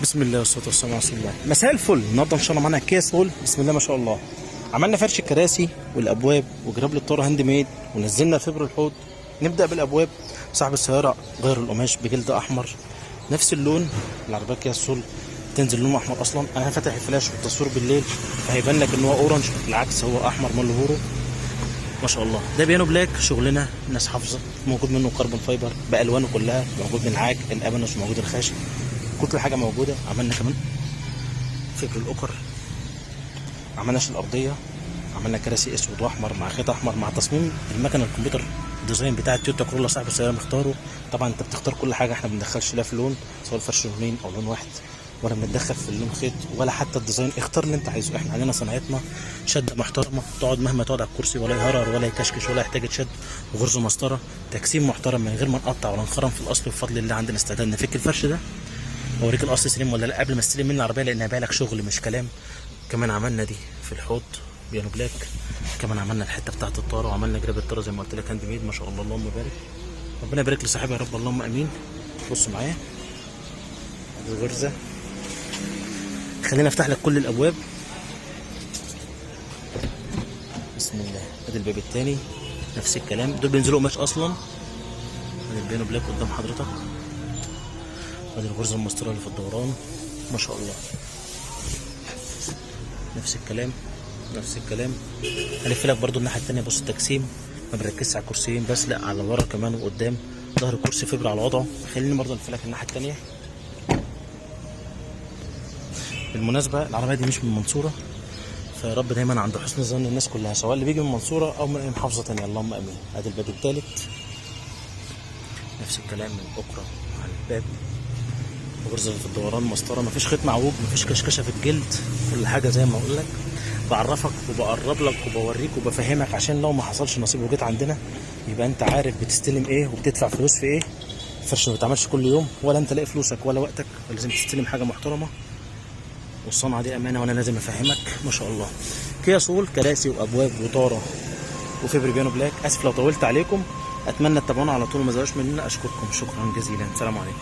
بسم الله والصلاه والسلام على رسول الله. مساء الفل. النهارده ان شاء الله معانا كيا سول. بسم الله ما شاء الله. عملنا فرش الكراسي والابواب وجراب للطاره هاند ميد ونزلنا فبر الحوض. نبدا بالابواب. صاحب السياره غير القماش بجلد احمر نفس اللون. العربيه كيا سول تنزل لونه احمر اصلا. انا فاتح الفلاش والتصوير بالليل فهيبان لك ان هو اورنج، بالعكس هو احمر مالهورو ما شاء الله. ده بيانو بلاك شغلنا الناس حافظه. موجود منه كربون فايبر بالوانه كلها، موجود من العاج الابنس وموجود الخاشب، كل حاجه موجوده. عملنا كمان فكر الاوكر، عملناش الارضيه، عملنا كراسي اسود واحمر مع خيط احمر مع تصميم المكنه الكمبيوتر الديزاين بتاع التويوتا كورولا صاحب السياره مختاره. طبعا انت بتختار كل حاجه، احنا ما بندخلش لا في لون سواء الفرش لونين او لون واحد، ولا بنتدخل في اللون خيط ولا حتى الديزاين. اختار اللي انت عايزه. احنا عندنا صناعتنا شده محترمه، تقعد مهما تقعد على الكرسي ولا يهرر ولا يكشكش ولا يحتاج تشد، وغرزه مسطره، تجسيم محترم من غير ما نقطع ولا نخرم في الاصل. بفضل الله عندنا استعداد نفك الفرش ده اوريك الاصل سليم ولا لا قبل ما استلم مني العربيه، لانها بالك شغل مش كلام. كمان عملنا دي في الحوض بيانو بلاك. كمان عملنا الحته بتاعه الطاره وعملنا جراب الطاره زي ما قلت لك هاند ميد ما شاء الله. اللهم بارك، ربنا يبارك لصاحبها يا رب، اللهم امين. بص معايا الغرزه. خلينا افتح لك كل الابواب. بسم الله. ادي الباب الثاني نفس الكلام، دول بينزلوا قماش اصلا. ادي البيانو بلاك قدام حضرتك، ادي الغرزه المسطره اللي في الدوران ما شاء الله. نفس الكلام نفس الكلام. هلف لك برضو الناحيه الثانيه. بص التجسيم ما بركزش على الكرسيين بس، لا على ورا كمان وقدام. ظهر الكرسي فبر على وضعه. خليني برضو الف لك الناحيه الثانيه. بالمناسبه العربيه دي مش من المنصوره، فيا رب دايما عند حسن ظن الناس كلها سواء اللي بيجي من المنصوره او من اي محافظه ثانيه، اللهم امين. ادي الباب الثالث نفس الكلام، من الاوكرا على الباب، غرزه في الدوران مسطره، مفيش خيط معوج، مفيش كشكشه في الجلد، كل حاجه زي ما اقول لك. بعرفك وبقرب لك وبوريك وبفهمك عشان لو ما حصلش نصيب وجيت عندنا يبقى انت عارف بتستلم ايه وبتدفع فلوس في ايه. الفرش ما بيتعملش كل يوم ولا انت لاقي فلوسك ولا وقتك، فلازم تستلم حاجه محترمه، والصنعه دي امانه وانا لازم افهمك ما شاء الله. كيا سول كراسي وابواب وطاره وفيبر بيانو بلاك. اسف لو طولت عليكم، اتمنى تتابعونا على طول وما تزهقوش مننا. اشكركم شكرا جزيلا. سلام عليكم.